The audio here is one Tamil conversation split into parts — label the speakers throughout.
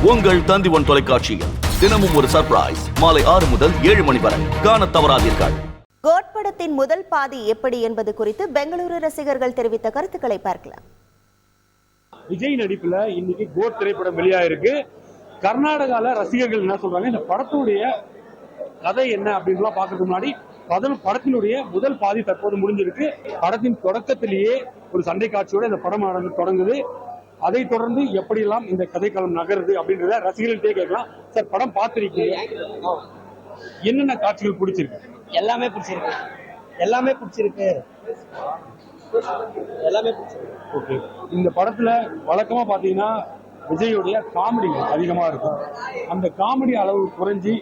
Speaker 1: உங்கள் தந்தி1 தொலைக்காட்சியில் தினமும் ஒரு சர்ப்ரைஸ் மாலை 6 முதல் 7 மணி வரை காணத் தவறாதீர்கள்.
Speaker 2: கோட் படத்தின் முதல் பாதி எப்படி என்பது குறித்து பெங்களூரு ரசிகர்கள் தெரிவித்த கருத்துக்களை பார்க்கலாம்.
Speaker 3: விஜய் நடிப்புல இன்னைக்கு கோட் திரைப்படம் வெளியாயிருக்கு. கர்நாடகால ரசிகர்கள் என்ன சொல்றாங்க, இந்த படத்துடைய கதை என்ன அப்படின்னு பாக்குறதுக்கு முன்னாடி படத்தினுடைய முதல் பாதி தற்போது முடிஞ்சிருக்கு. படத்தின் தொடக்கத்திலேயே ஒரு சண்டை காட்சியோட இந்த படம் தொடங்குது. அதை தொடர்ந்து எப்படி எல்லாம் இந்த கதைக்களம் நகருது அப்படின்றத ரசிகர்கள்ட்டே கேட்கலாம். சார், படம் பார்த்திருக்கீங்க, என்னென்ன காட்சிகள் பிடிச்சிருக்கு?
Speaker 4: எல்லாமே பிடிச்சிருக்கு.
Speaker 3: ஓகே, இந்த படத்துல வழக்கமா பாத்தீங்கன்னா விஜயுடைய காமெடி அதிகமா இருக்கும். அந்த காமெடி அளவு குறைஞ்சி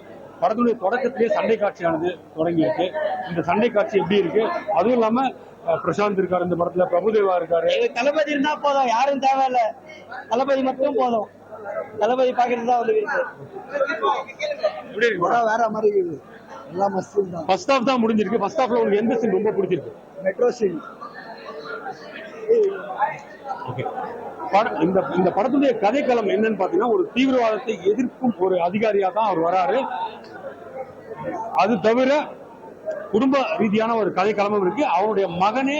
Speaker 3: படத்துடைய தொடக்கத்திலேயே சண்டை காட்சியானது தொடங்கி இருக்கு. இந்த சண்டை காட்சி எப்படி இருக்கு? அதுவும் இல்லாம பிரசாந்த் இருக்காரு இந்த படத்துல, பிரபுதேவா இருக்காரு.
Speaker 4: தளபதி இருந்தா போதும், யாரும் தேவையில்ல, தளபதி மட்டும் போதும். தளபதி பாக்குறது தான் வந்து வேற மாதிரி இருக்குது. எல்லாம் மஸ்ட் தான்.
Speaker 3: ஃபர்ஸ்ட் ஹாஃப் தான் முடிஞ்சிருக்கு. ஃபர்ஸ்ட் ஹாஃப்ல உங்களுக்கு எந்த சீன் ரொம்ப பிடிச்சிருக்கு?
Speaker 4: Metro scene.
Speaker 3: ஓகே, இந்த படத்துடைய கதைக்களம் என்னன்னு பாத்தீங்கன்னா, ஒரு தீவிரவாதத்தை எதிர்க்கும் ஒரு அதிகாரியா தான் அவர் வராரு. அது தவிர குடும்ப ரீதியான ஒரு கதைக்களமும் இருக்கு. அவருடைய மகனே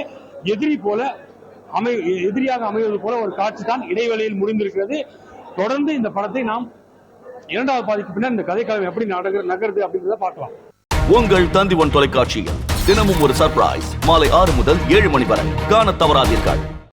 Speaker 3: எதிரியாக அமைவது போல ஒரு காட்சி தான் இடைவெளியில் முடிந்திருக்கிறது. தொடர்ந்து இந்த படத்தை நாம் இரண்டாவது பாதிக்கு பின்னர் இந்த கதைக்களம் எப்படி நகருது அப்படின்றத பார்க்கலாம்.
Speaker 1: உங்கள் தந்தி1 தொலைக்காட்சியில் தினமும் ஒரு சர்ப்ரைஸ் மாலை 6 முதல் 7 மணி வரை காணத் தவறாதீர்கள்.